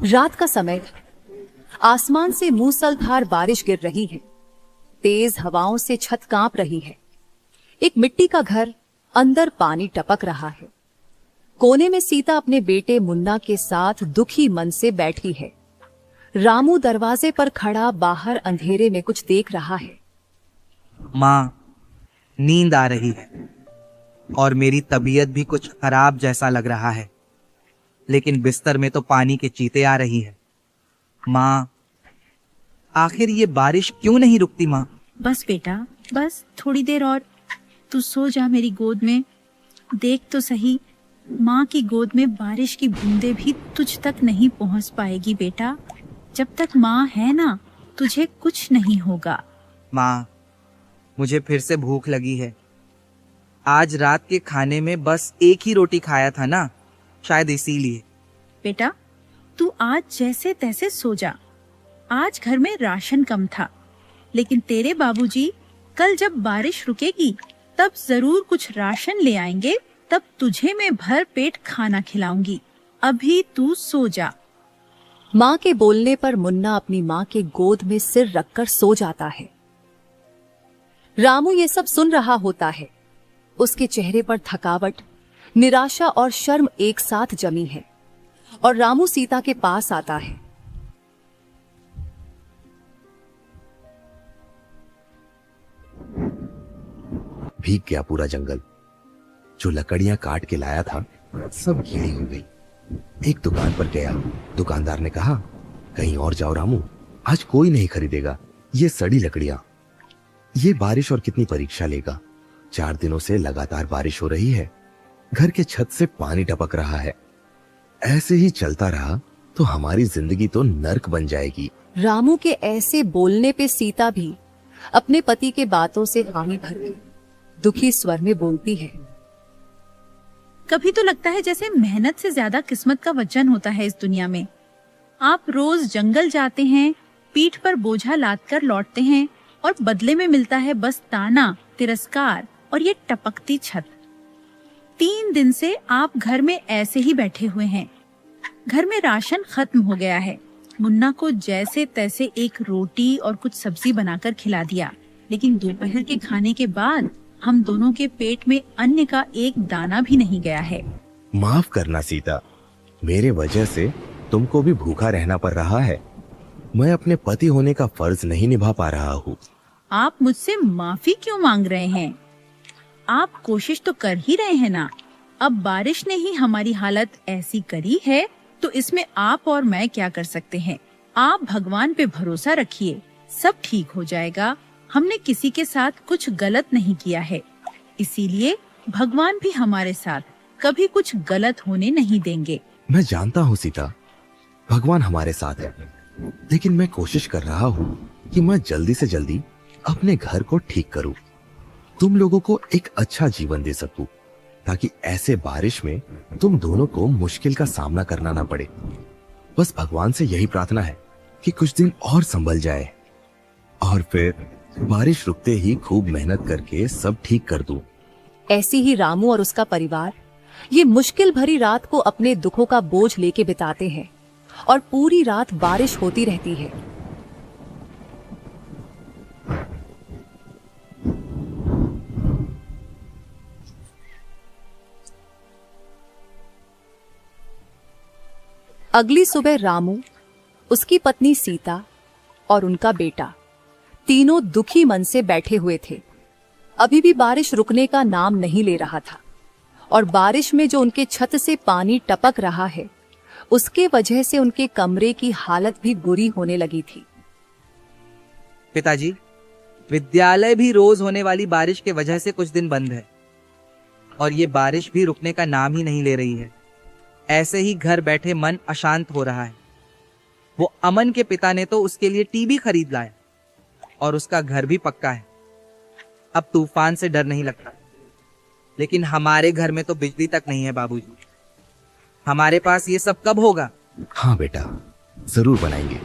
रात का समय, आसमान से मूसलाधार बारिश गिर रही है। तेज हवाओं से छत कांप रही है। एक मिट्टी का घर, अंदर पानी टपक रहा है। कोने में सीता अपने बेटे मुन्ना के साथ दुखी मन से बैठी है। रामू दरवाजे पर खड़ा बाहर अंधेरे में कुछ देख रहा है। माँ, नींद आ रही है और मेरी तबीयत भी कुछ खराब जैसा लग रहा है, लेकिन बिस्तर में तो पानी के चीते आ रही है। माँ, आखिर ये बारिश क्यों नहीं रुकती माँ? बस बेटा, बस थोड़ी देर और। तू सो जा मेरी गोद में। देख तो सही, माँ की गोद में बारिश की बूंदें भी तुझ तक नहीं पहुँच पाएगी बेटा। जब तक माँ है ना, तुझे कुछ नहीं होगा। माँ, मुझे फिर से भूख लगी है। आज रात के खाने में बस एक ही रोटी खाया था ना, शायद इसीलिए। बेटा, तू आज जैसे तैसे सो जा। आज घर में राशन कम था, लेकिन तेरे बाबूजी कल जब बारिश रुकेगी तब जरूर कुछ राशन ले आएंगे। तब तुझे मैं भर पेट खाना खिलाऊंगी। अभी तू सो जा। माँ के बोलने पर मुन्ना अपनी माँ के गोद में सिर रखकर सो जाता है। रामू ये सब सुन रहा होता है। उसके चेहरे पर थकावट, निराशा और शर्म एक साथ जमी है और रामू सीता के पास आता है। भीग गया पूरा जंगल। जो लकड़ियां काट के लाया था सब गीली हो गई। एक दुकान पर गया। दुकानदार ने कहा, कहीं और जाओ रामू, आज कोई नहीं खरीदेगा ये सड़ी लकड़ियां। ये बारिश और कितनी परीक्षा लेगा। 4 दिनों से लगातार बारिश हो रही है। घर के छत से पानी टपक रहा है। ऐसे ही चलता रहा तो हमारी जिंदगी तो नर्क बन जाएगी। रामू के ऐसे बोलने पे सीता भी अपने पति के बातों से हामी भर गई। दुखी स्वर में बोलती है, कभी तो लगता है जैसे मेहनत से ज्यादा किस्मत का वचन होता है इस दुनिया में। आप रोज जंगल जाते हैं, पीठ पर बोझा लाद कर लौटते हैं और बदले में मिलता है बस ताना, तिरस्कार और ये टपकती छत। 3 दिन से आप घर में ऐसे ही बैठे हुए हैं। घर में राशन खत्म हो गया है। मुन्ना को जैसे तैसे एक रोटी और कुछ सब्जी बनाकर खिला दिया, लेकिन दोपहर के खाने के बाद हम दोनों के पेट में अन्न का एक दाना भी नहीं गया है। माफ करना सीता, मेरे वजह से तुमको भी भूखा रहना पड़ रहा है। मैं अपने पति होने का फर्ज नहीं निभा पा रहा हूँ। आप मुझसे माफी क्यों मांग रहे हैं? आप कोशिश तो कर ही रहे हैं ना। अब बारिश ने ही हमारी हालत ऐसी करी है, तो इसमें आप और मैं क्या कर सकते हैं? आप भगवान पे भरोसा रखिए, सब ठीक हो जाएगा। हमने किसी के साथ कुछ गलत नहीं किया है, इसीलिए भगवान भी हमारे साथ कभी कुछ गलत होने नहीं देंगे। मैं जानता हूँ सीता, भगवान हमारे साथ है, लेकिन मैं कोशिश कर रहा हूँ कि मैं जल्दी से जल्दी अपने घर को ठीक करूँ, तुम लोगों को एक अच्छा जीवन दे सकूं, ताकि ऐसे बारिश में तुम दोनों को मुश्किल का सामना करना ना पड़े। बस भगवान से यही प्रार्थना है कि कुछ दिन और संभल जाए और फिर बारिश रुकते ही खूब मेहनत करके सब ठीक कर दूं। ऐसी ही रामू और उसका परिवार ये मुश्किल भरी रात को अपने दुखों का बोझ लेके बिताते हैं और पूरी रात बारिश होती रहती है। अगली सुबह रामू, उसकी पत्नी सीता और उनका बेटा तीनों दुखी मन से बैठे हुए थे। अभी भी बारिश रुकने का नाम नहीं ले रहा था और बारिश में जो उनके छत से पानी टपक रहा है, उसके वजह से उनके कमरे की हालत भी बुरी होने लगी थी। पिताजी, विद्यालय भी रोज होने वाली बारिश के वजह से कुछ दिन बंद है और ये बारिश भी रुकने का नाम ही नहीं ले रही है। ऐसे ही घर बैठे मन अशांत हो रहा है। वो अमन के पिता ने तो उसके लिए टीवी खरीद लाया और उसका घर भी पक्का है। अब तूफान से डर नहीं लगता, लेकिन हमारे घर में तो बिजली तक नहीं है बाबूजी। हमारे पास ये सब कब होगा? हाँ बेटा, जरूर बनाएंगे।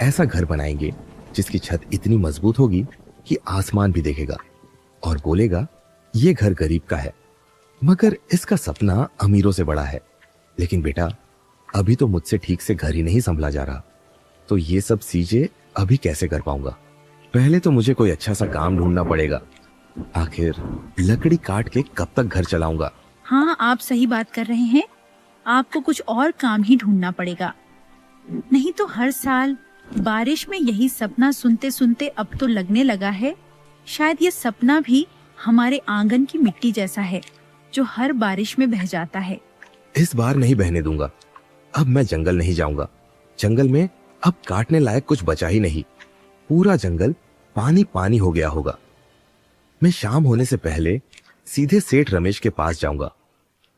ऐसा घर बनाएंगे जिसकी छत इतनी मजबूत होगी कि आसमान भी देखेगा और बोलेगा ये घर गरीब का है, मगर इसका सपना अमीरों से बड़ा है। लेकिन बेटा, अभी तो मुझसे ठीक से घर ही नहीं संभला जा रहा, तो ये सब चीजें अभी कैसे कर पाऊंगा। पहले तो मुझे कोई अच्छा सा काम ढूंढना पड़ेगा। आखिर लकड़ी काट के कब तक घर चलाऊंगा। हाँ, आप सही बात कर रहे हैं। आपको कुछ और काम ही ढूंढना पड़ेगा, नहीं तो हर साल बारिश में यही सपना सुनते सुनते अब तो लगने लगा है शायद ये सपना भी हमारे आंगन की मिट्टी जैसा है जो हर बारिश में बह जाता है। इस बार नहीं बहने दूंगा। अब मैं जंगल नहीं जाऊंगा। जंगल में अब काटने लायक कुछ बचा ही नहीं। पूरा जंगल पानी पानी हो गया होगा। मैं शाम होने से पहले सीधे सेठ रमेश के पास जाऊंगा।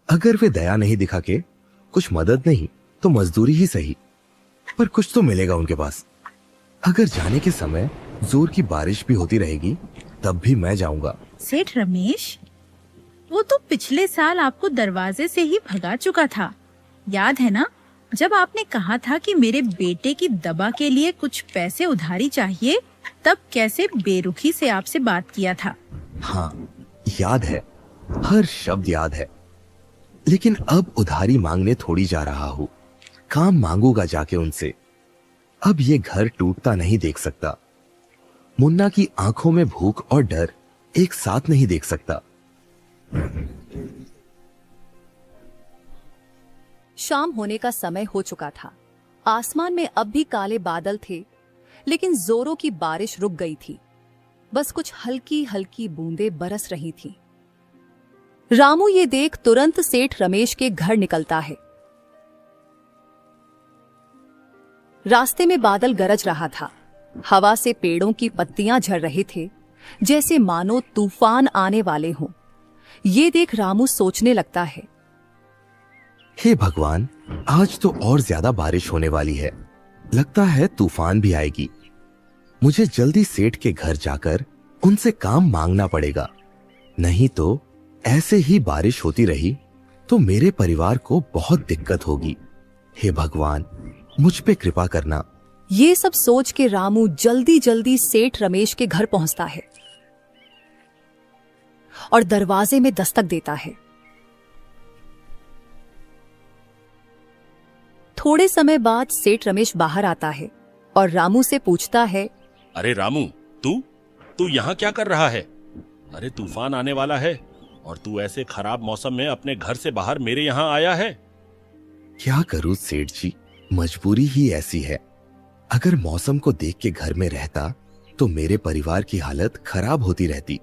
अगर वे दया नहीं दिखा के कुछ मदद नहीं तो मजदूरी ही सही, पर कुछ तो मिलेगा उनके पास। अगर जाने के समय जोर की बारिश भी होती रहेगी तब भी मैं जाऊंगा। सेठ रमेश, वो तो पिछले साल आपको दरवाजे से ही भगा चुका था, याद है ना? जब आपने कहा था कि मेरे बेटे की दवा के लिए कुछ पैसे उधारी चाहिए, तब कैसे बेरुखी से आपसे बात किया था। हाँ, याद है, हर शब्द याद है। लेकिन अब उधारी मांगने थोड़ी जा रहा हूँ, काम मांगूंगा जाके उनसे। अब ये घर टूटता नहीं देख सकता। मुन्ना की आंखों में भूख और डर एक साथ नहीं देख सकता। शाम होने का समय हो चुका था। आसमान में अब भी काले बादल थे, लेकिन जोरों की बारिश रुक गई थी। बस कुछ हल्की हल्की बूंदें बरस रही थीं। रामू ये देख तुरंत सेठ रमेश के घर निकलता है। रास्ते में बादल गरज रहा था। हवा से पेड़ों की पत्तियां झड़ रहे थे, जैसे मानो तूफान आने वाले हों। ये देख रामू सोचने लगता है, हे भगवान, आज तो और ज्यादा बारिश होने वाली है। लगता है तूफान भी आएगी। मुझे जल्दी सेठ के घर जाकर उनसे काम मांगना पड़ेगा, नहीं तो ऐसे ही बारिश होती रही तो मेरे परिवार को बहुत दिक्कत होगी। हे भगवान, मुझ पे कृपा करना। ये सब सोच के रामू जल्दी जल्दी सेठ रमेश के घर पहुंचता है और दरवाजे में दस्तक देता है। थोड़े समय बाद सेठ रमेश बाहर आता है और रामू से पूछता है, अरे रामू, तू यहाँ क्या कर रहा है? अरे तूफान आने वाला है और तू ऐसे खराब मौसम में अपने घर से बाहर मेरे यहाँ आया है। क्या करूं सेठ जी, मजबूरी ही ऐसी है। अगर मौसम को देख के घर में रहता तो मेरे परिवार की हालत खराब होती रहती।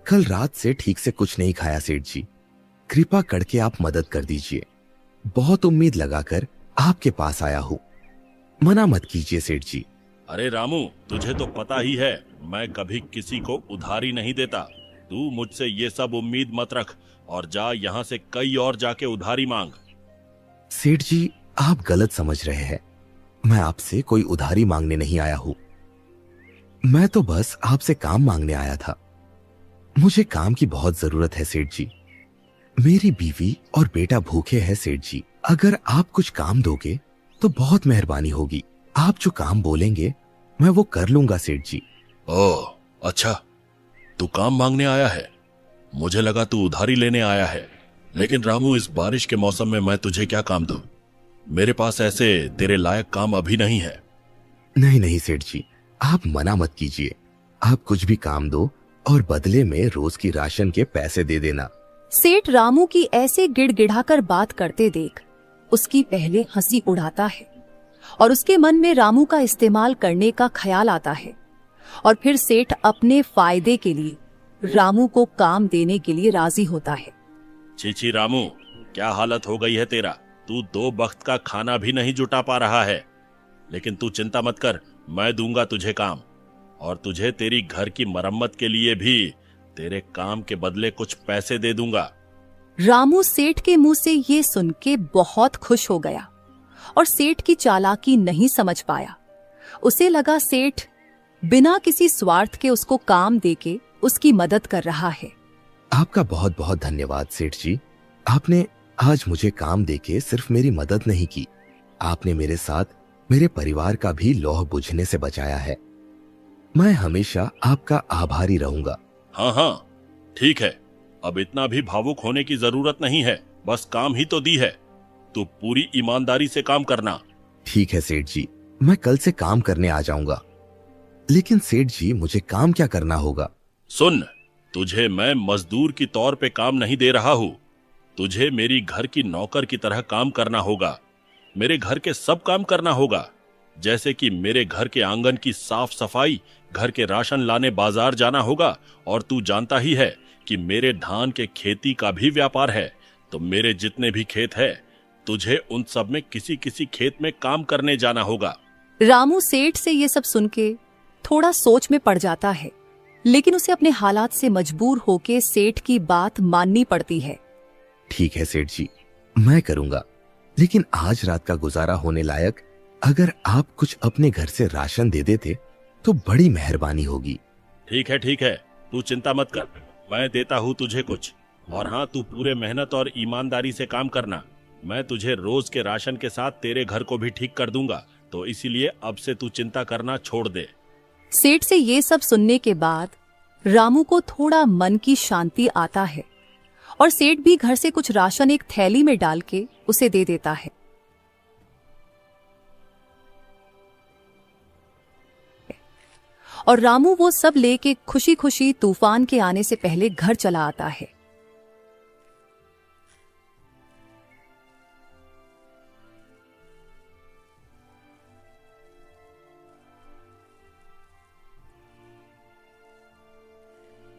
कल रात से ठीक से कुछ नहीं खाया सेठ जी, कृपा करके आप मदद कर दीजिए। बहुत उम्मीद लगाकर आपके पास आया हूँ, मना मत कीजिए सेठ जी। अरे रामू, तुझे तो पता ही है मैं कभी किसी को उधारी नहीं देता। तू मुझसे ये सब उम्मीद मत रख और जा यहाँ से कहीं और जाके उधारी मांग। सेठ जी, आप गलत समझ रहे हैं। मैं आपसे कोई उधारी मांगने नहीं आया हूँ। मैं तो बस आपसे काम मांगने आया था। मुझे काम की बहुत जरूरत है सेठ जी। मेरी बीवी और बेटा भूखे हैं सेठ जी। अगर आप कुछ काम दोगे तो बहुत मेहरबानी होगी। आप जो काम बोलेंगे मैं वो कर लूंगा सेठ जी। ओह अच्छा, तू काम मांगने आया है। मुझे लगा तू उधारी लेने आया है। लेकिन रामू, इस बारिश के मौसम में मैं तुझे क्या काम दूं? मेरे पास ऐसे तेरे लायक काम अभी नहीं है। नहीं नहीं सेठ जी, आप मना मत कीजिए। आप कुछ भी काम दो और बदले में रोज की राशन के पैसे दे देना। सेठ रामू की ऐसे गिड़गिड़ाकर बात करते देख उसकी पहले हंसी उड़ाता है और उसके मन में रामू का इस्तेमाल करने का ख्याल आता है। और फिर सेठ अपने फायदे के लिए रामू को काम देने के लिए राजी होता है। चीची रामू, क्या हालत हो गई है तेरा? तू 2 वक्त का खाना भी नहीं जुटा पा रहा है। लेकिन तू चिंता मत कर, मैं दूंगा तुझे काम, और तुझे तेरी घर की मरम्मत के लिए भी तेरे काम के बदले कुछ पैसे दे दूंगा। रामू सेठ के मुंह से ये सुन के बहुत खुश हो गया और सेठ की चालाकी नहीं समझ पाया। उसे लगा सेठ बिना किसी स्वार्थ के उसको काम देके उसकी मदद कर रहा है। आपका बहुत बहुत धन्यवाद सेठ जी। आपने आज मुझे काम देके सिर्फ मेरी मदद नहीं की, आपने मेरे साथ मेरे परिवार का भी लौह बुझने से बचाया है। मैं हमेशा आपका आभारी रहूंगा। हाँ हाँ ठीक है, अब इतना भी भावुक होने की जरूरत नहीं है। बस काम ही तो दी है। तू पूरी ईमानदारी से काम करना। ठीक है सेठ जी, मैं कल से काम करने आ जाऊंगा। लेकिन सेठ जी, मुझे काम क्या करना होगा? सुन, तुझे मैं मजदूर की तौर पे काम नहीं दे रहा हूँ। तुझे मेरी घर की नौकर की तरह काम करना होगा। मेरे घर के सब काम करना होगा, जैसे कि मेरे घर के आंगन की साफ सफाई, घर के राशन लाने बाजार जाना होगा। और तू जानता ही है कि मेरे धान के खेती का भी व्यापार है, तो मेरे जितने भी खेत है, तुझे उन सब में किसी किसी खेत में काम करने जाना होगा। रामू सेठ से ये सब सुन के थोड़ा सोच में पड़ जाता है, लेकिन उसे अपने हालात से मजबूर होके सेठ की बात माननी पड़ती है। ठीक है सेठ जी, मैं करूंगा। लेकिन आज रात का गुजारा होने लायक अगर आप कुछ अपने घर से राशन दे देते तो बड़ी मेहरबानी होगी। ठीक है, तू चिंता मत कर, मैं देता हूँ तुझे कुछ। और हाँ, तू पूरे मेहनत और ईमानदारी से काम करना। मैं तुझे रोज के राशन के साथ तेरे घर को भी ठीक कर दूंगा, तो इसीलिए अब से तू चिंता करना छोड़ दे। सेठ से ये सब सुनने के बाद रामू को थोड़ा मन की शांति आता है और सेठ भी घर से कुछ राशन एक थैली में डाल के उसे दे देता है। और रामू वो सब लेके खुशी खुशी तूफान के आने से पहले घर चला आता है।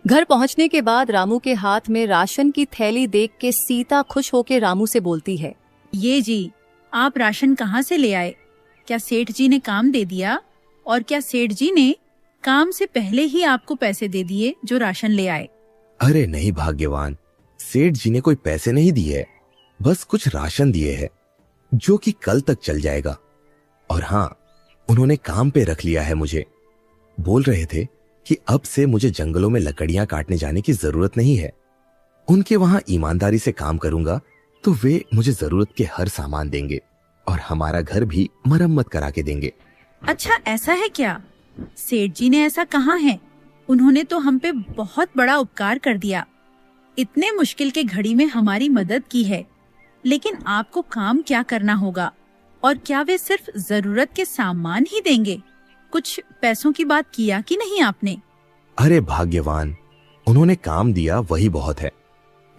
घर पहुंचने के बाद रामू के हाथ में राशन की थैली देख के सीता खुश होकर रामू से बोलती है, ये जी, आप राशन कहाँ से ले आए? क्या सेठ जी ने काम दे दिया? और क्या सेठ जी ने काम से पहले ही आपको पैसे दे दिए जो राशन ले आए? अरे नहीं भाग्यवान, सेठ जी ने कोई पैसे नहीं दिए, बस कुछ राशन दिए हैं जो कि कल तक चल जाएगा। और हाँ, उन्होंने काम पे रख लिया है मुझे। बोल रहे थे कि अब से मुझे जंगलों में लकड़ियां काटने जाने की जरूरत नहीं है। उनके वहां ईमानदारी से काम करूंगा तो वे मुझे जरूरत के हर सामान देंगे और हमारा घर भी मरम्मत करा के देंगे। अच्छा, ऐसा है क्या? सेठ जी ने ऐसा कहा है? उन्होंने तो हम पे बहुत बड़ा उपकार कर दिया। इतने मुश्किल के घड़ी में हमारी मदद की है। लेकिन आपको काम क्या करना होगा? और क्या वे सिर्फ जरूरत के सामान ही देंगे? कुछ पैसों की बात किया कि नहीं आपने? अरे भाग्यवान, उन्होंने काम दिया वही बहुत है।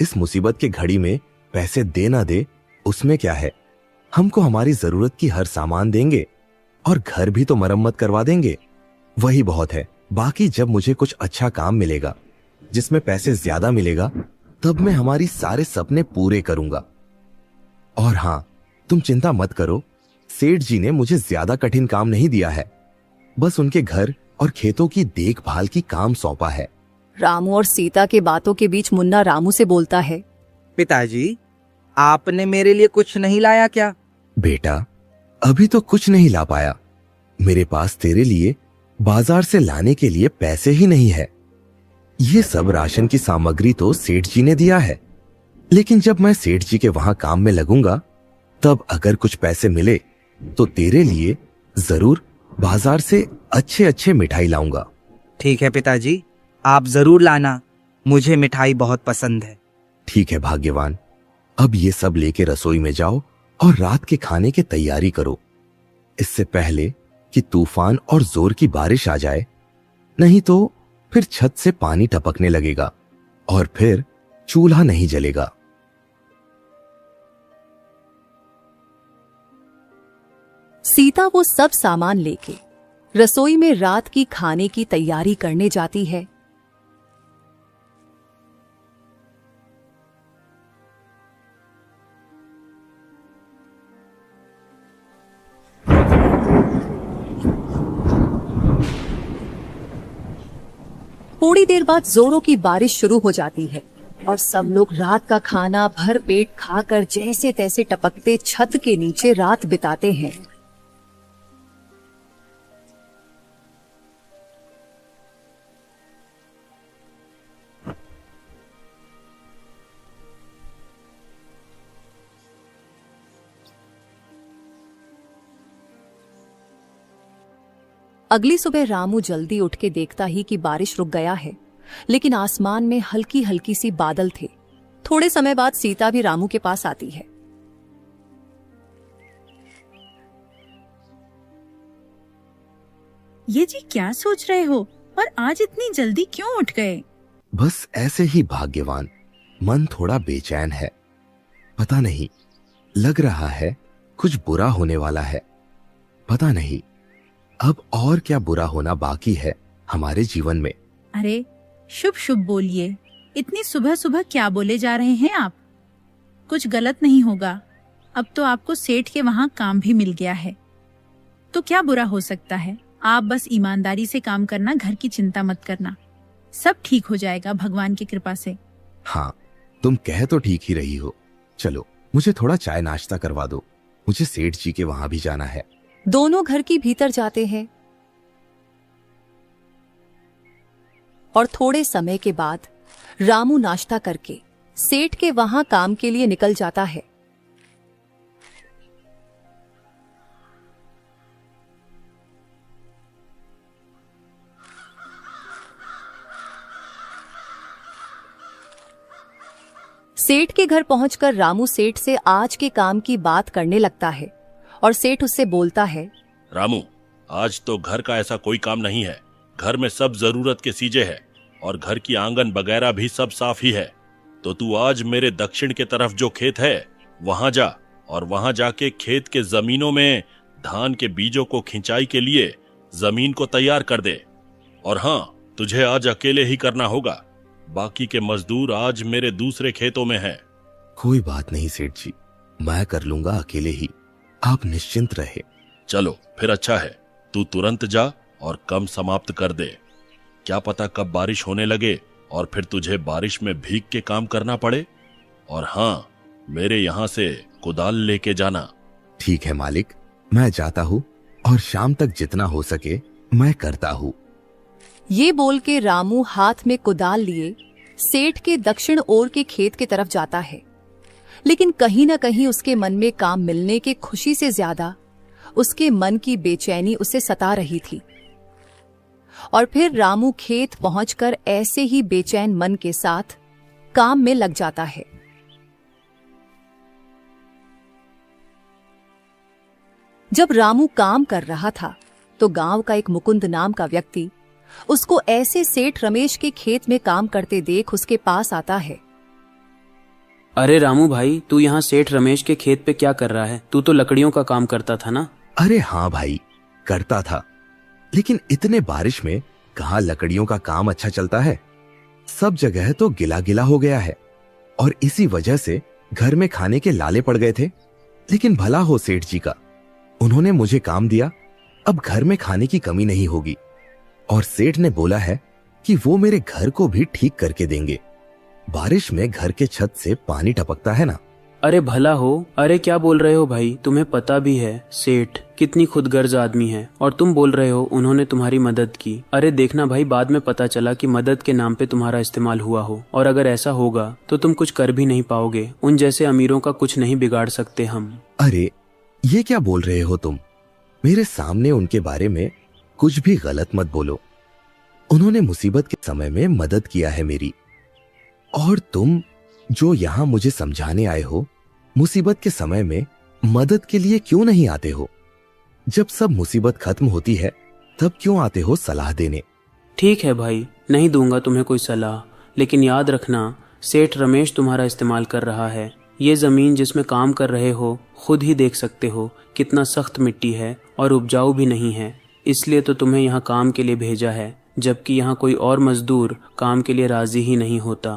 इस मुसीबत के घड़ी में पैसे दे ना दे उसमें क्या है। हमको हमारी जरूरत की हर सामान देंगे और घर भी तो मरम्मत करवा देंगे, वही बहुत है। बाकी जब मुझे कुछ अच्छा काम मिलेगा जिसमें पैसे ज्यादा मिलेगा, तब मैं हमारी सारे सपने पूरे करूंगा। और हाँ, तुम चिंता मत करो, सेठ जी ने मुझे ज्यादा कठिन काम नहीं दिया है, बस उनके घर और खेतों की देखभाल की काम सौंपा है। रामू और सीता के बातों के बीच मुन्ना रामू से बोलता है, पिताजी, आपने मेरे लिए कुछ नहीं लाया क्या? बेटा, अभी तो कुछ नहीं ला पाया। मेरे पास तेरे लिए बाजार से लाने के लिए पैसे ही नहीं है। ये सब राशन की सामग्री तो सेठ जी ने दिया है, लेकिन जब मैं सेठ जी के वहां काम में लगूंगा, तब अगर कुछ पैसे मिले तो तेरे लिए जरूर बाजार से अच्छे अच्छे मिठाई लाऊंगा। ठीक है पिताजी, आप जरूर लाना, मुझे मिठाई बहुत पसंद है। ठीक है भाग्यवान, अब ये सब लेके रसोई में जाओ और रात के खाने की तैयारी करो, इससे पहले कि तूफान और जोर की बारिश आ जाए, नहीं तो फिर छत से पानी टपकने लगेगा और फिर चूल्हा नहीं जलेगा। सीता वो सब सामान लेके रसोई में रात की खाने की तैयारी करने जाती है। थोड़ी देर बाद जोरों की बारिश शुरू हो जाती है और सब लोग रात का खाना भर पेट खाकर जैसे तैसे टपकते छत के नीचे रात बिताते हैं। अगली सुबह रामू जल्दी उठ के देखता ही कि बारिश रुक गया है, लेकिन आसमान में हल्की हल्की सी बादल थे। थोड़े समय बाद सीता भी रामू के पास आती है। ये जी क्या सोच रहे हो और आज इतनी जल्दी क्यों उठ गए? बस ऐसे ही भाग्यवान। मन थोड़ा बेचैन है। पता नहीं, लग रहा है कुछ बुरा होने वाला है। पता नहीं अब और क्या बुरा होना बाकी है हमारे जीवन में। अरे शुभ शुभ बोलिए। इतनी सुबह सुबह क्या बोले जा रहे हैं आप? कुछ गलत नहीं होगा। अब तो आपको सेठ के वहाँ काम भी मिल गया है, तो क्या बुरा हो सकता है? आप बस ईमानदारी से काम करना, घर की चिंता मत करना, सब ठीक हो जाएगा भगवान की कृपा से। हाँ, तुम कह तो ठीक ही रही हो। चलो मुझे थोड़ा चाय नाश्ता करवा दो, मुझे सेठ जी के वहां भी जाना है। दोनों घर की भीतर जाते हैं और थोड़े समय के बाद रामू नाश्ता करके सेठ के वहां काम के लिए निकल जाता है। सेठ के घर पहुंचकर रामू सेठ से आज के काम की बात करने लगता है और सेठ उससे बोलता है, रामू, आज तो घर का ऐसा कोई काम नहीं है। घर में सब जरूरत के चीजें हैं और घर की आंगन वगैरह भी सब साफ ही है। तो तू आज मेरे दक्षिण के तरफ जो खेत है वहां जा और वहां जाके खेत के जमीनों में धान के बीजों को खिंचाई के लिए जमीन को तैयार कर दे। और हाँ, तुझे आज अकेले ही करना होगा, बाकी के मजदूर आज मेरे दूसरे खेतों में हैं। कोई बात नहीं सेठ जी, मैं कर लूंगा अकेले ही, आप निश्चिंत रहे। चलो फिर अच्छा है, तू तुरंत जा और काम समाप्त कर दे। क्या पता कब बारिश होने लगे और फिर तुझे बारिश में भीग के काम करना पड़े। और हाँ, मेरे यहाँ से कुदाल लेके जाना। ठीक है मालिक, मैं जाता हूँ और शाम तक जितना हो सके मैं करता हूँ। ये बोल के रामू हाथ में कुदाल लिए सेठ के दक्षिण ओर के खेत की तरफ जाता है, लेकिन कहीं न कहीं उसके मन में काम मिलने की खुशी से ज्यादा उसके मन की बेचैनी उसे सता रही थी। और फिर रामू खेत पहुंचकर ऐसे ही बेचैन मन के साथ काम में लग जाता है। जब रामू काम कर रहा था तो गांव का एक मुकुंद नाम का व्यक्ति उसको ऐसे सेठ रमेश के खेत में काम करते देख उसके पास आता है। अरे रामू भाई, तू यहाँ सेठ रमेश के खेत पे क्या कर रहा है? तू तो लकड़ियों का काम करता था ना? अरे हाँ भाई, करता था, लेकिन इतने बारिश में कहाँ लकड़ियों का काम अच्छा चलता है। सब जगह तो गिला गिला हो गया है और इसी वजह से घर में खाने के लाले पड़ गए थे। लेकिन भला हो सेठ जी का, उन्होंने मुझे काम दिया, अब घर में खाने की कमी नहीं होगी। और सेठ ने बोला है कि वो मेरे घर को भी ठीक करके देंगे। बारिश में घर के छत से पानी टपकता है ना। अरे भला हो। अरे क्या बोल रहे हो भाई? तुम्हें पता भी है सेठ कितनी खुदगर्ज आदमी है और तुम बोल रहे हो उन्होंने तुम्हारी मदद की। अरे देखना भाई, बाद में पता चला कि मदद के नाम पे तुम्हारा इस्तेमाल हुआ हो, और अगर ऐसा होगा तो तुम कुछ कर भी नहीं पाओगे। उन जैसे अमीरों का कुछ नहीं बिगाड़ सकते हम। अरे ये क्या बोल रहे हो तुम? मेरे सामने उनके बारे में कुछ भी गलत मत बोलो। उन्होंने मुसीबत के समय में मदद किया है मेरी। और तुम जो यहाँ मुझे समझाने आए हो, मुसीबत के समय में मदद के लिए क्यों नहीं आते हो? जब सब मुसीबत खत्म होती है तब क्यों आते हो सलाह देने? ठीक है भाई, नहीं दूंगा तुम्हें कोई सलाह, लेकिन याद रखना सेठ रमेश तुम्हारा इस्तेमाल कर रहा है। ये जमीन जिसमें काम कर रहे हो खुद ही देख सकते हो कितना सख्त मिट्टी है और उपजाऊ भी नहीं है। इसलिए तो तुम्हें यहाँ काम के लिए भेजा है, जबकि यहाँ कोई और मजदूर काम के लिए राजी ही नहीं होता।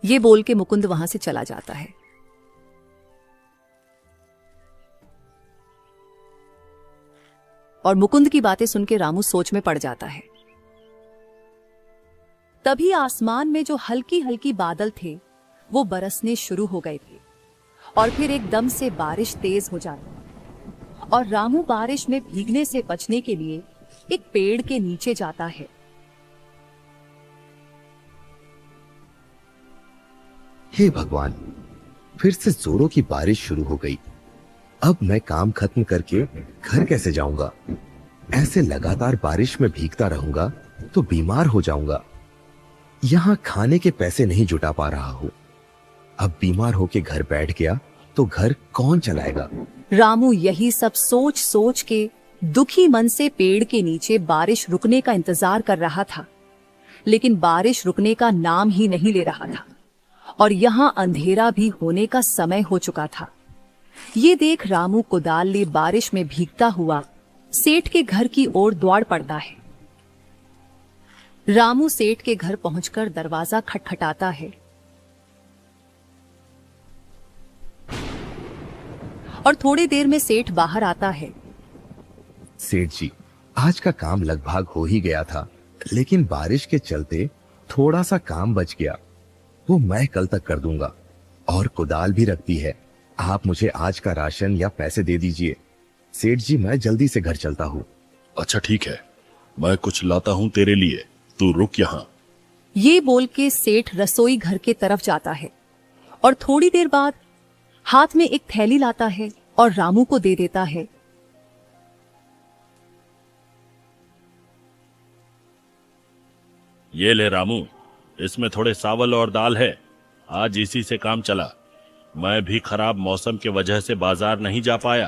ये बोल के मुकुंद वहां से चला जाता है। और मुकुंद की बातें सुन के रामू सोच में पड़ जाता है। तभी आसमान में जो हल्की हल्की बादल थे वो बरसने शुरू हो गए थे और फिर एकदम से बारिश तेज हो जाती और रामू बारिश में भीगने से बचने के लिए एक पेड़ के नीचे जाता है। हे भगवान, फिर से जोरों की बारिश शुरू हो गई। अब मैं काम खत्म करके घर कैसे जाऊंगा? ऐसे लगातार बारिश में भीगता रहूंगा तो बीमार हो जाऊंगा। यहाँ खाने के पैसे नहीं जुटा पा रहा हूँ। अब बीमार होके घर बैठ गया तो घर कौन चलाएगा? रामू यही सब सोच सोच के दुखी मन से पेड़ के नीचे बारिश रुकने का इंतजार कर रहा था, लेकिन बारिश रुकने का नाम ही नहीं ले रहा था और यहां अंधेरा भी होने का समय हो चुका था। ये देख रामू कुदाल ले बारिश में भीगता हुआ सेठ के घर की ओर दौड़ पड़ता है। रामू सेठ के घर पहुंचकर दरवाजा खटखटाता है और थोड़ी देर में सेठ बाहर आता है। सेठ जी, आज का काम लगभग हो ही गया था, लेकिन बारिश के चलते थोड़ा सा काम बच गया। वो मैं कल तक कर दूंगा और कुदाल भी रखती है। आप मुझे आज का राशन या पैसे दे दीजिए। सेठ जी, मैं जल्दी से घर चलता हूँ। अच्छा ठीक है, मैं कुछ लाता हूँ तेरे लिए, तू रुक यहाँ। ये बोल के सेठ रसोई घर के तरफ जाता है और थोड़ी देर बाद हाथ में एक थैली लाता है और रामू को दे देता है। ये ले रामू, इसमें थोड़े चावल और दाल है, आज इसी से काम चला। मैं भी खराब मौसम के वजह से बाजार नहीं जा पाया,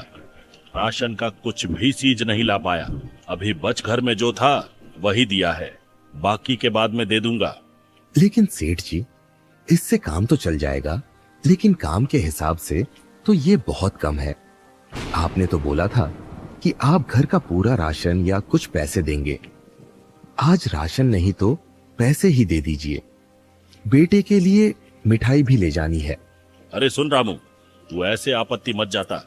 राशन का कुछ भी चीज नहीं ला पाया। अभी बच घर में जो था वही दिया है, बाकी के बाद में दे दूंगा। लेकिन सेठ जी, इससे काम तो चल जाएगा, लेकिन काम के हिसाब से तो ये बहुत कम है। आपने तो बोला था कि आप घर का पूरा राशन या कुछ पैसे देंगे। आज राशन नहीं तो पैसे ही दे दीजिए। बेटे के लिए मिठाई भी ले जानी है। अरे सुन रामू, तू ऐसे आपत्ति मत जाता।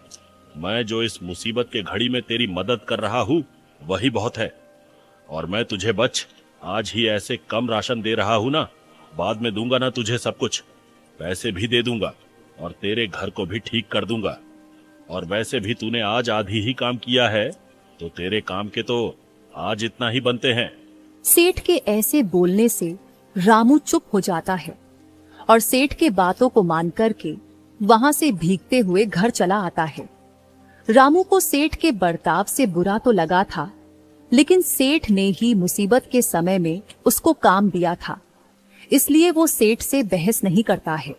मैं जो इस मुसीबत के घड़ी में तेरी मदद कर रहा हूँ वही बहुत है। और मैं तुझे बच आज ही ऐसे कम राशन दे रहा हूँ ना, बाद में दूंगा ना तुझे सब कुछ, पैसे भी दे दूंगा और तेरे घर को भी ठीक कर दूंगा। और वैसे भी तूने आज आधी ही काम किया है, तो तेरे काम के तो आज इतना ही बनते हैं। सेठ के ऐसे बोलने से रामू चुप हो जाता है और सेठ के बातों को मान करके वहां से भीगते हुए घर चला आता है। रामू को सेठ के बर्ताव से बुरा तो लगा था, लेकिन सेठ ने ही मुसीबत के समय में उसको काम दिया था, इसलिए वो सेठ से बहस नहीं करता है।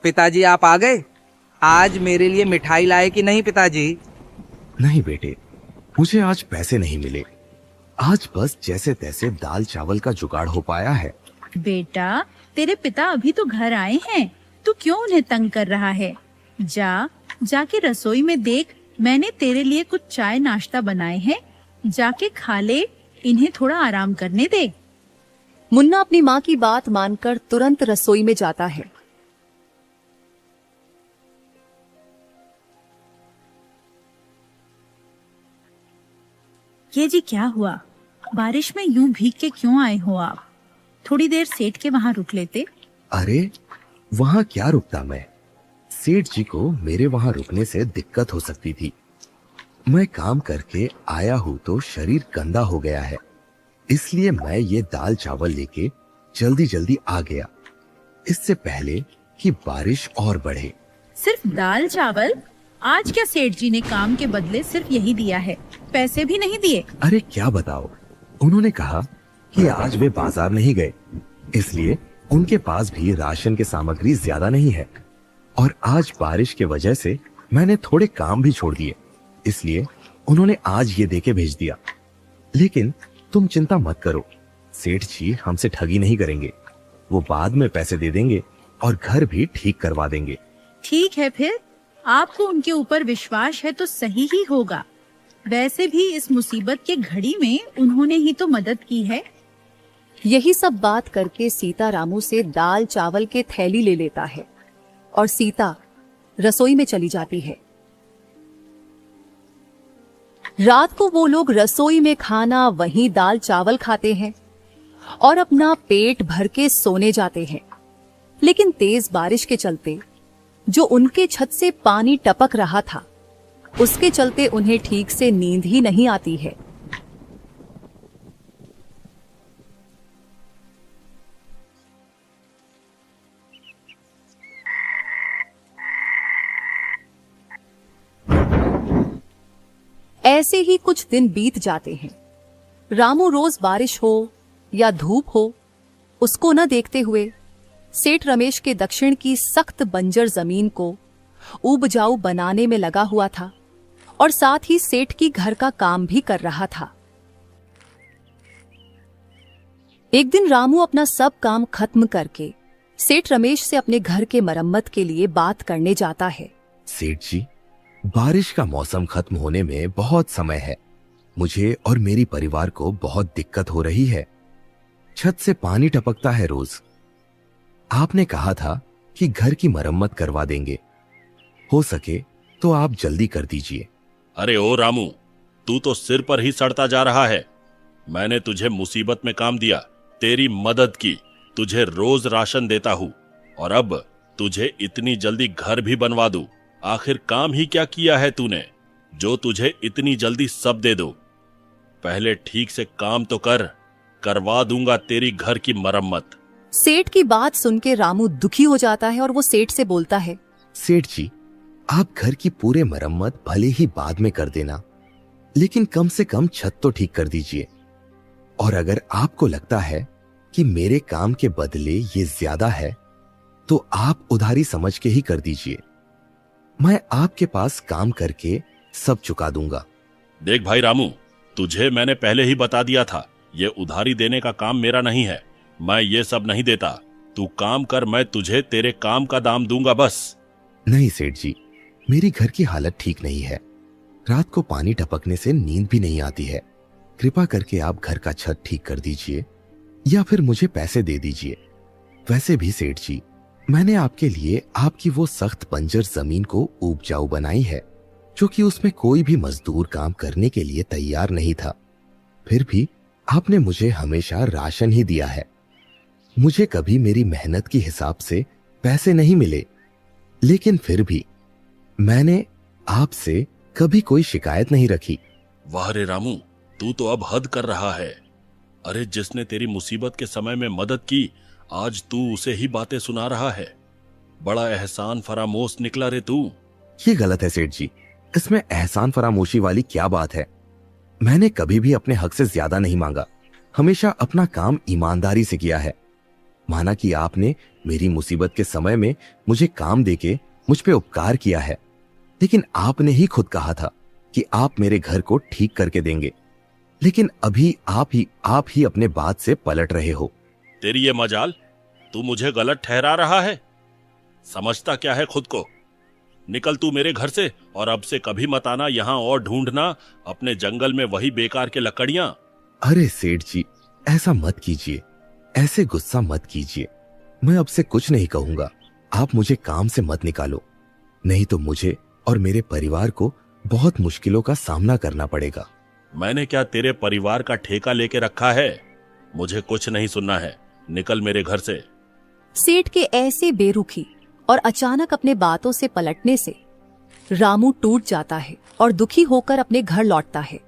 पिताजी आप आ गए? आज मेरे लिए मिठाई लाए कि नहीं पिताजी? नहीं बेटे, मुझे आज पैसे नहीं मिले। आज बस जैसे तैसे दाल चावल का जुगाड़ हो पाया है। बेटा, तेरे पिता अभी तो घर आए हैं, तू क्यों उन्हें तंग कर रहा है? जाके रसोई में देख, मैंने तेरे लिए कुछ चाय नाश्ता बनाए हैं, जाके खा ले, इन्हें थोड़ा आराम करने दे। मुन्ना अपनी माँ की बात मानकर तुरंत रसोई में जाता है। ये जी क्या हुआ? बारिश में यूं भीग के क्यों आए हो आप? थोड़ी देर सेठ के वहां रुक लेते। अरे वहां क्या रुकता मैं? सेठ जी को मेरे वहां रुकने से दिक्कत हो सकती थी। मैं काम करके आया हूं तो शरीर गंदा हो गया है, इसलिए मैं ये दाल चावल लेके जल्दी जल्दी आ गया, इससे पहले कि बारिश और बढ़े। सिर्फ दाल चावल? आज क्या सेठ जी ने काम के बदले सिर्फ यही दिया है, पैसे भी नहीं दिए? अरे क्या बताओ, उन्होंने कहा कि आज वे बाजार नहीं गए, इसलिए उनके पास भी राशन की सामग्री ज्यादा नहीं है। और आज बारिश की वजह से मैंने थोड़े काम भी छोड़ दिए, इसलिए उन्होंने आज ये देके भेज दिया। लेकिन तुम चिंता मत करो, सेठ जी हमसे ठगी नहीं करेंगे, वो बाद में पैसे दे देंगे और घर भी ठीक करवा देंगे। ठीक है, फिर आपको उनके ऊपर विश्वास है तो सही ही होगा। वैसे भी इस मुसीबत के घड़ी में उन्होंने ही तो मदद की है। यही सब बात करके सीता रामू से दाल चावल के थैली ले लेता है और सीता रसोई में चली जाती है। रात को वो लोग रसोई में खाना वहीं दाल चावल खाते हैं और अपना पेट भर के सोने जाते हैं। लेकिन तेज बारिश के चलते जो उनके छत से पानी टपक रहा था, उसके चलते उन्हें ठीक से नींद ही नहीं आती है। ऐसे ही कुछ दिन बीत जाते हैं। रामू रोज बारिश हो या धूप हो, उसको न देखते हुए सेठ रमेश के दक्षिण की सख्त बंजर जमीन को उपजाऊ बनाने में लगा हुआ था और साथ ही सेठ की घर का काम भी कर रहा था। एक दिन रामू अपना सब काम खत्म करके सेठ रमेश से अपने घर के मरम्मत के लिए बात करने जाता है। सेठ जी, बारिश का मौसम खत्म होने में बहुत समय है। मुझे और मेरी परिवार को बहुत दिक्कत हो रही है। छत से पानी टपकता है रोज। आपने कहा था कि घर की मरम्मत करवा देंगे। हो सके तो आप जल्दी कर दीजिए। अरे ओ रामू, तू तो सिर पर ही सड़ता जा रहा है। मैंने तुझे मुसीबत में काम दिया, तेरी मदद की, तुझे रोज राशन देता हूं और अब तुझे इतनी जल्दी घर भी बनवा दूं। आखिर काम ही क्या किया है तूने जो तुझे इतनी जल्दी सब दे दो? पहले ठीक से काम तो कर, करवा दूंगा तेरी घर की मरम्मत। सेठ की बात सुन के रामू दुखी हो जाता है और वो सेठ से बोलता है, सेठ जी, आप घर की पूरे मरम्मत भले ही बाद में कर देना, लेकिन कम से कम छत तो ठीक कर दीजिए। और अगर आपको लगता है कि मेरे काम के बदले ये ज्यादा है तो आप उधारी समझ के ही कर दीजिए। मैं आपके पास काम करके सब चुका दूंगा। देख भाई रामू, तुझे मैंने पहले ही बता दिया था, ये उधारी देने का काम मेरा नहीं है। मैं ये सब नहीं देता। तू काम कर, मैं तुझे तेरे काम का दाम दूंगा बस। नहीं सेठ जी, मेरी घर की हालत ठीक नहीं है। रात को पानी टपकने से नींद भी नहीं आती है। कृपा करके आप घर का छत ठीक कर दीजिए या फिर मुझे पैसे दे दीजिए। वैसे भी सेठ जी, मैंने आपके लिए आपकी वो सख्त बंजर जमीन को उपजाऊ बनाई है, जो कि उसमें कोई भी मजदूर काम करने के लिए तैयार नहीं था। फिर भी आपने मुझे हमेशा राशन ही दिया है। मुझे कभी मेरी मेहनत के हिसाब से पैसे नहीं मिले, लेकिन फिर भी मैंने आपसे कभी कोई शिकायत नहीं रखी। वाह रे रामू, तू तो अब हद कर रहा है। अरे जिसने तेरी मुसीबत के समय में मदद की, आज तू उसे ही बातें सुना रहा है। बड़ा एहसान फरामोश निकला रे तू। ये गलत है सेठ जी, इसमें एहसान फरामोशी वाली क्या बात है? मैंने कभी भी अपने हक से ज्यादा नहीं मांगा। हमेशा अपना काम ईमानदारी से किया है। माना कि आपने मेरी मुसीबत के समय में मुझे काम देके मुझ पे उपकार किया है, लेकिन आपने ही खुद कहा था कि आप मेरे घर को ठीक करके देंगे। लेकिन अभी आप ही अपने बात से पलट रहे हो। तेरी ये मजाल, तू मुझे गलत ठहरा रहा है। समझता क्या है खुद को? निकल तू मेरे घर से, और अब से कभी मत आना यहाँ और ढूंढना अपने जंगल में वही बेकार के लकड़ियां। अरे सेठ जी, ऐसा मत कीजिए, ऐसे गुस्सा मत कीजिए। मैं अब से कुछ नहीं कहूंगा। आप मुझे काम से मत निकालो, नहीं तो मुझे और मेरे परिवार को बहुत मुश्किलों का सामना करना पड़ेगा। मैंने क्या तेरे परिवार का ठेका लेके रखा है? मुझे कुछ नहीं सुनना है, निकल मेरे घर से। सेठ के ऐसे बेरुखी और अचानक अपने बातों से पलटने से रामू टूट जाता है और दुखी होकर अपने घर लौटता है।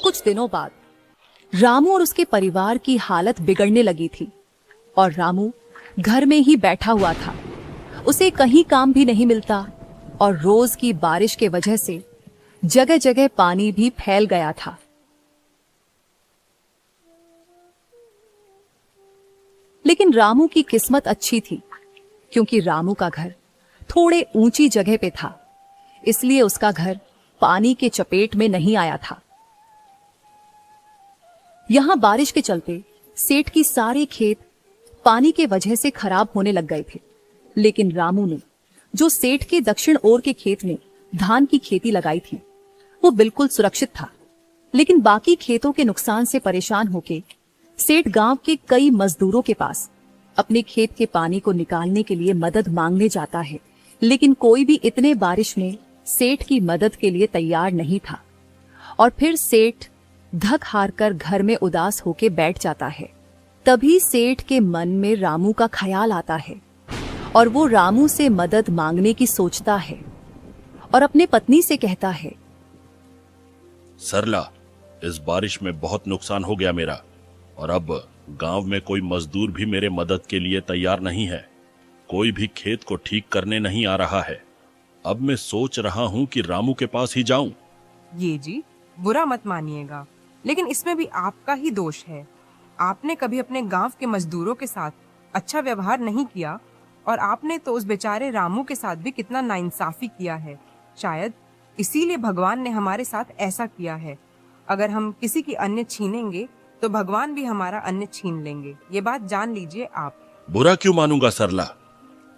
कुछ दिनों बाद रामू और उसके परिवार की हालत बिगड़ने लगी थी और रामू घर में ही बैठा हुआ था। उसे कहीं काम भी नहीं मिलता और रोज की बारिश के वजह से जगह जगह पानी भी फैल गया था। लेकिन रामू की किस्मत अच्छी थी, क्योंकि रामू का घर थोड़े ऊंची जगह पे था, इसलिए उसका घर पानी के चपेट में नहीं आया था। यहां बारिश के चलते सेठ की सारे खेत पानी के वजह से खराब होने लग गए थे। लेकिन रामू ने, जो सेठ के दक्षिण ओर के खेत में धान की खेती लगाई थी, वो बिल्कुल सुरक्षित था। लेकिन बाकी खेतों के नुकसान से परेशान होके सेठ गांव के कई मजदूरों के पास अपने खेत के पानी को निकालने के लिए मदद मांगने जाता है, लेकिन कोई भी इतने बारिश में सेठ की मदद के लिए तैयार नहीं था। और फिर सेठ धक हार कर घर में उदास होके बैठ जाता है। तभी सेठ के मन में रामू का ख्याल आता है और वो रामू से मदद मांगने की सोचता है और अपने पत्नी से कहता है, सरला, इस बारिश में बहुत नुकसान हो गया मेरा, और अब गांव में कोई मजदूर भी मेरे मदद के लिए तैयार नहीं है। कोई भी खेत को ठीक करने नहीं आ रहा है। अब मैं सोच रहा हूं कि रामू के पास ही जाऊं। ये जी, बुरा मत मानिएगा, लेकिन इसमें भी आपका ही दोष है। आपने कभी अपने गांव के मजदूरों के साथ अच्छा व्यवहार नहीं किया और आपने तो उस बेचारे रामू के साथ भी कितना नाइंसाफी किया है। शायद इसीलिए भगवान ने हमारे साथ ऐसा किया है। अगर हम किसी की अन्न छीनेंगे तो भगवान भी हमारा अन्न छीन लेंगे। ये बात जान लीजिए आप। बुरा क्यों मानूंगा सरला,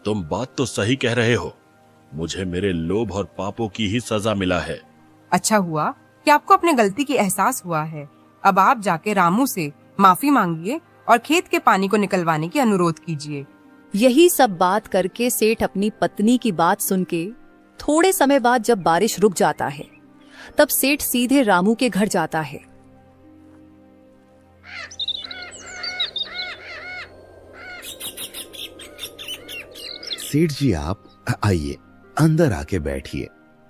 तुम बात तो सही कह रहे हो। मुझे मेरे लोभ और पापों की ही सजा मिला है। अच्छा हुआ कि आपको अपने गलती की एहसास हुआ है। अब आप जाके रामू से माफी मांगिए और खेत के पानी को निकलवाने की अनुरोध कीजिए। यही सब बात करके सेठ अपनी पत्नी की बात सुन के थोड़े समय बाद जब बारिश रुक जाता है तब सेठ सीधे रामू के घर जाता है। सेठ जी आप आइए, अंदर आके बैठिए।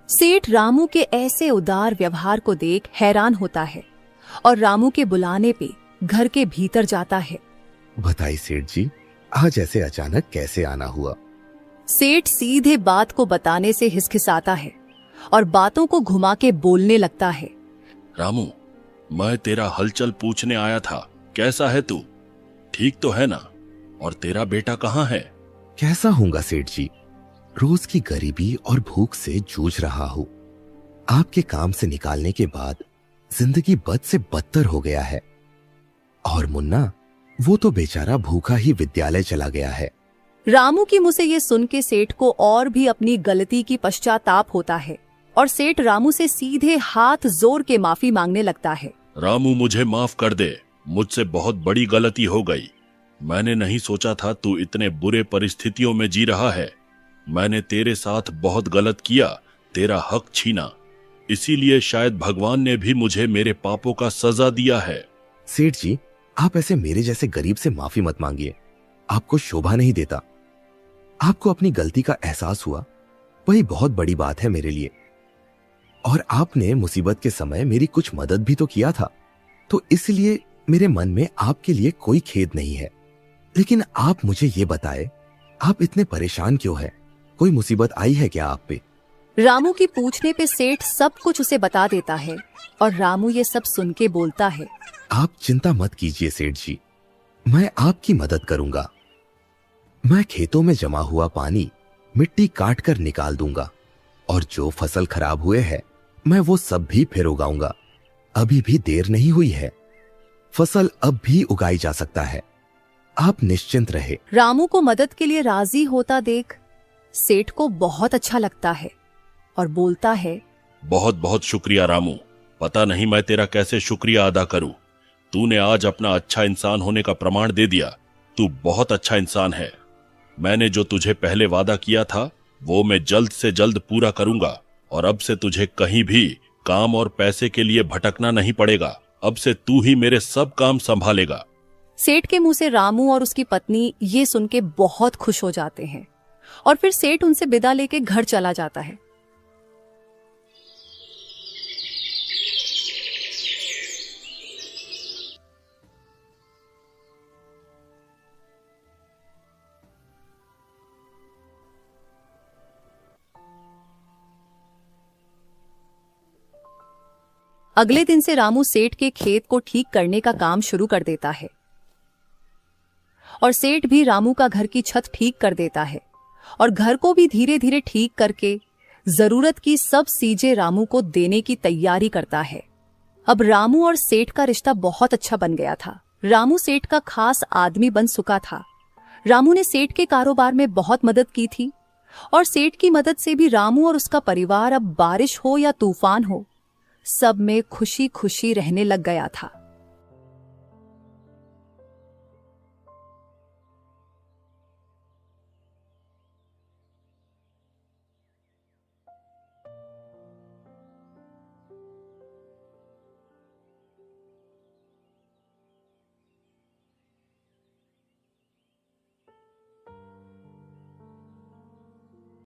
सेठ रामू के ऐसे उदार व्यवहार को देख हैरान होता है और रामू के बुलाने पे घर के भीतर जाता है। बताइए सेठ जी, आज ऐसे अचानक कैसे आना हुआ? सेठ सीधे बात को बताने से हिचकिचाता है और बातों को घुमा के बोलने लगता है। रामू, मैं तेरा हलचल पूछने आया था। कैसा है तू? ठीक तो है ना? और तेरा बेटा कहाँ है? कैसा होगा सेठ जी, रोज की गरीबी और भूख से जूझ रहा हूँ। आपके काम से निकालने के बाद जिंदगी बद से बदतर हो गया है। और मुन्ना, वो तो बेचारा भूखा ही विद्यालय चला गया है। रामू की मुंह से ये सुन के सेठ को और भी अपनी गलती की पश्चाताप होता है और सेठ रामू से सीधे हाथ जोड़ के माफी मांगने लगता है। रामू, मुझे माफ कर दे। मुझसे बहुत बड़ी गलती हो गई। मैंने नहीं सोचा था तू इतने बुरे परिस्थितियों में जी रहा है। मैंने तेरे साथ बहुत गलत किया, तेरा हक छीना। इसीलिए शायद भगवान ने भी मुझे मेरे पापों का सजा दिया है। सेठ जी, आप ऐसे मेरे जैसे गरीब से माफी मत मांगिए। आपको शोभा नहीं देता। आपको अपनी गलती का एहसास हुआ, वही बहुत बड़ी बात है मेरे लिए। और आपने मुसीबत के समय मेरी कुछ मदद भी तो किया था, तो इसलिए मेरे मन में आपके लिए कोई खेद नहीं है। लेकिन आप मुझे ये बताएं, आप इतने परेशान क्यों हैं? कोई मुसीबत आई है क्या आप पे? रामू की पूछने पे सेठ सब कुछ उसे बता देता है और रामू ये सब सुन के बोलता है। आप चिंता मत कीजिए सेठ जी, मैं आपकी मदद करूंगा। मैं खेतों में जमा हुआ पानी मिट्टी काट कर निकाल दूंगा और जो फसल खराब हुए हैं मैं वो सब भी फिर उगाऊंगा। अभी भी देर नहीं हुई है, फसल अब भी उगाई जा सकता है। आप निश्चिंत रहे। रामू को मदद के लिए राजी होता देख सेठ को बहुत अच्छा लगता है और बोलता है, बहुत बहुत शुक्रिया रामू। पता नहीं मैं तेरा कैसे शुक्रिया अदा करूं। तूने आज अपना अच्छा इंसान होने का प्रमाण दे दिया। तू बहुत अच्छा इंसान है। मैंने जो तुझे पहले वादा किया था वो मैं जल्द से जल्द पूरा करूंगा और अब से तुझे कहीं भी काम और पैसे के लिए भटकना नहीं पड़ेगा। अब से तू ही मेरे सब काम संभालेगा। सेठ के मुंह से रामू और उसकी पत्नी ये सुन के बहुत खुश हो जाते हैं और फिर सेठ उनसे विदा लेके घर चला जाता है। अगले दिन से रामू सेठ के खेत को ठीक करने का काम शुरू कर देता है और सेठ भी रामू का घर की छत ठीक कर देता है और घर को भी धीरे धीरे ठीक करके जरूरत की सब चीजें रामू को देने की तैयारी करता है। अब रामू और सेठ का रिश्ता बहुत अच्छा बन गया था। रामू सेठ का खास आदमी बन चुका था। रामू ने सेठ के कारोबार में बहुत मदद की थी और सेठ की मदद से भी रामू और उसका परिवार अब बारिश हो या तूफान हो सब में खुशी खुशी रहने लग गया था।